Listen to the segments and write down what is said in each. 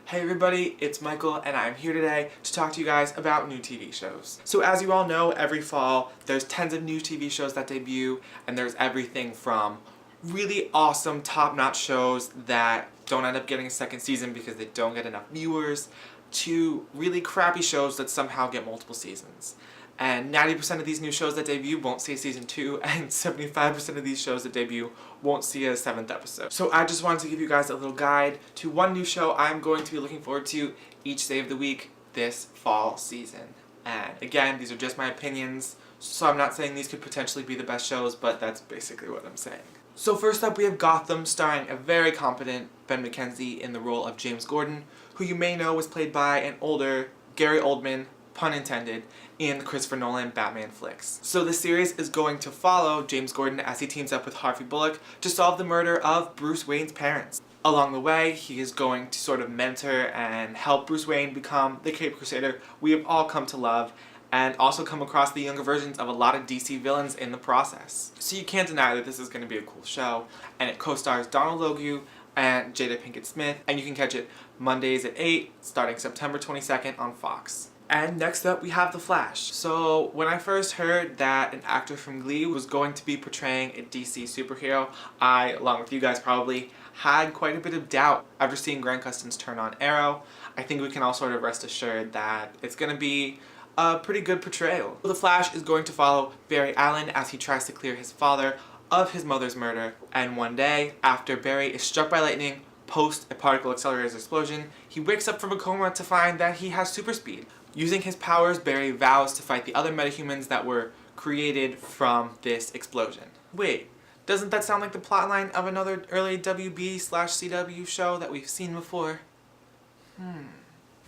Hey everybody, it's Michael and I'm here today to talk to you guys about new TV shows. So as you all know, every fall there's tons of new TV shows that debut, and there's everything from really awesome top-notch shows that don't end up getting a second season because they don't get enough viewers, to really crappy shows that somehow get multiple seasons. And 90% of these new shows that debut won't see a season 2, and 75% of these shows that debut won't see a 7th episode. So I just wanted to give you guys a little guide to one new show I'm going to be looking forward to each day of the week this fall season. And again, these are just my opinions, so I'm not saying these could potentially be the best shows, but that's basically what I'm saying. So first up we have Gotham, starring a very competent Ben McKenzie in the role of James Gordon, who you may know was played by an older Gary Oldman, pun intended, in the Christopher Nolan Batman flicks. So the series is going to follow James Gordon as he teams up with Harvey Bullock to solve the murder of Bruce Wayne's parents. Along the way, he is going to sort of mentor and help Bruce Wayne become the Cape Crusader we have all come to love, and also come across the younger versions of a lot of DC villains in the process. So you can't deny that this is going to be a cool show, and it co-stars Donald Logue and Jada Pinkett Smith, and you can catch it Mondays at 8, starting September 22nd on Fox. And next up we have The Flash. So when I first heard that an actor from Glee was going to be portraying a DC superhero, I, along with you guys probably, had quite a bit of doubt after seeing Grant Gustin's turn on Arrow. I think we can all sort of rest assured that it's going to be a pretty good portrayal. The Flash is going to follow Barry Allen as he tries to clear his father of his mother's murder, and one day, after Barry is struck by lightning post a particle accelerator's explosion, he wakes up from a coma to find that he has super speed. Using his powers, Barry vows to fight the other metahumans that were created from this explosion. Wait, doesn't that sound like the plotline of another early WB/CW show that we've seen before?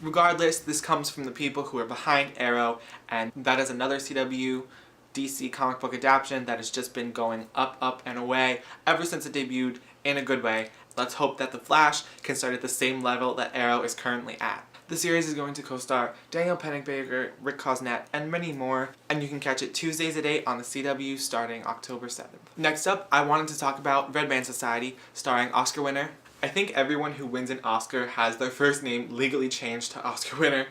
Regardless, this comes from the people who are behind Arrow, and that is another CW DC comic book adaptation that has just been going up and away ever since it debuted, in a good way. Let's hope that The Flash can start at the same level that Arrow is currently at. The series is going to co-star Daniel Panabaker, Rick Cosnett, and many more, and you can catch it Tuesdays at 8 on the CW starting October 7th. Next up, I wanted to talk about Red Band Society, starring Oscar winner. I think everyone who wins an Oscar has their first name legally changed to Oscar winner.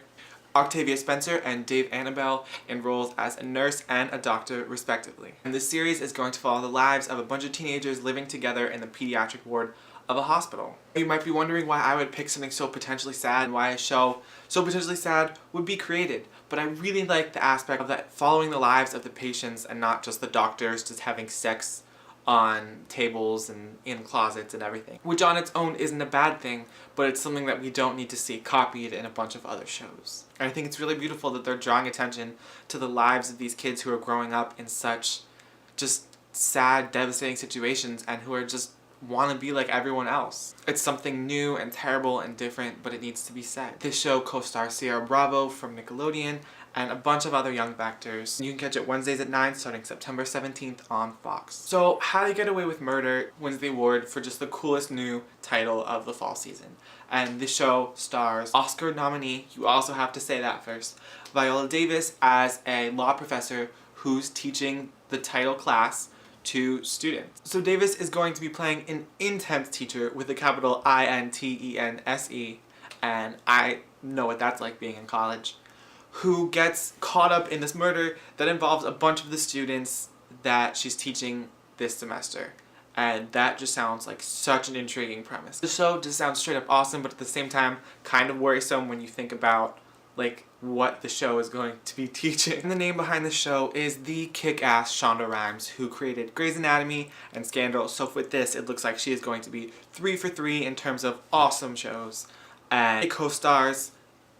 Octavia Spencer and Dave Annabelle in roles as a nurse and a doctor, respectively. And this series is going to follow the lives of a bunch of teenagers living together in the pediatric ward of a hospital. You might be wondering why I would pick something so potentially sad and why a show so potentially sad would be created, but I really like the aspect of that following the lives of the patients and not just the doctors just having sex on tables and in closets and everything. Which on its own isn't a bad thing, but it's something that we don't need to see copied in a bunch of other shows. And I think it's really beautiful that they're drawing attention to the lives of these kids who are growing up in such just sad, devastating situations and who are just want to be like everyone else. It's something new and terrible and different, but it needs to be said. This show co-stars Sierra Bravo from Nickelodeon and a bunch of other young actors. You can catch it Wednesdays at 9 starting September 17th on Fox. So How to Get Away with Murder wins the award for just the coolest new title of the fall season. And this show stars Oscar nominee, you also have to say that first, Viola Davis as a law professor who's teaching the title class to students. So Davis is going to be playing an intense teacher with a capital I-N-T-E-N-S-E, and I know what that's like being in college, who gets caught up in this murder that involves a bunch of the students that she's teaching this semester. And that just sounds like such an intriguing premise. The show just sounds straight up awesome, but at the same time kind of worrisome when you think about like what the show is going to be teaching. And the name behind the show is the kick-ass Shonda Rhimes, who created Grey's Anatomy and Scandal. So with this, it looks like she is going to be 3 for 3 in terms of awesome shows. And it co-stars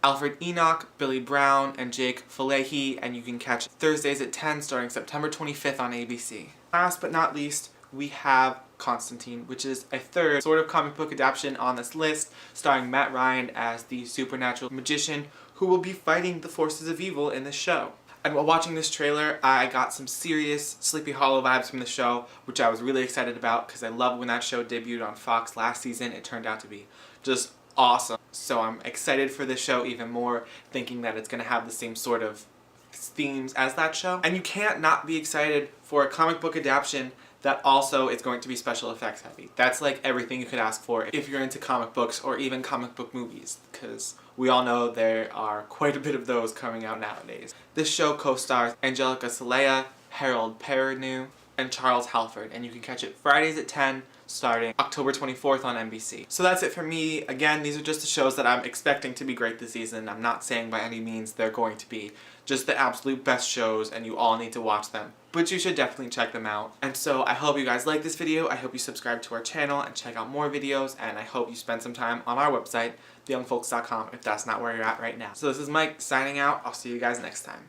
Alfred Enoch, Billy Brown, and Jake Falehi, and you can catch Thursdays at 10 starting September 25th on ABC. Last but not least, we have Constantine, which is a third sort of comic book adaptation on this list, starring Matt Ryan as the supernatural magician who will be fighting the forces of evil in this show. And while watching this trailer, I got some serious Sleepy Hollow vibes from the show, which I was really excited about because I loved when that show debuted on Fox last season. It turned out to be just awesome. So I'm excited for this show even more, thinking that it's going to have the same sort of themes as that show. And you can't not be excited for a comic book adaptation that also is going to be special effects heavy. That's like everything you could ask for if you're into comic books or even comic book movies, because we all know there are quite a bit of those coming out nowadays. This show co-stars Angelica Celea, Harold Perrineau, and Charles Halford, and you can catch it Fridays at 10, starting October 24th on NBC. So that's it for me. Again, these are just the shows that I'm expecting to be great this season. I'm not saying by any means they're going to be just the absolute best shows and you all need to watch them, but you should definitely check them out. And so I hope you guys like this video, I hope you subscribe to our channel and check out more videos, and I hope you spend some time on our website, theyoungfolks.com, if that's not where you're at right now. So this is Mike signing out. I'll see you guys next time.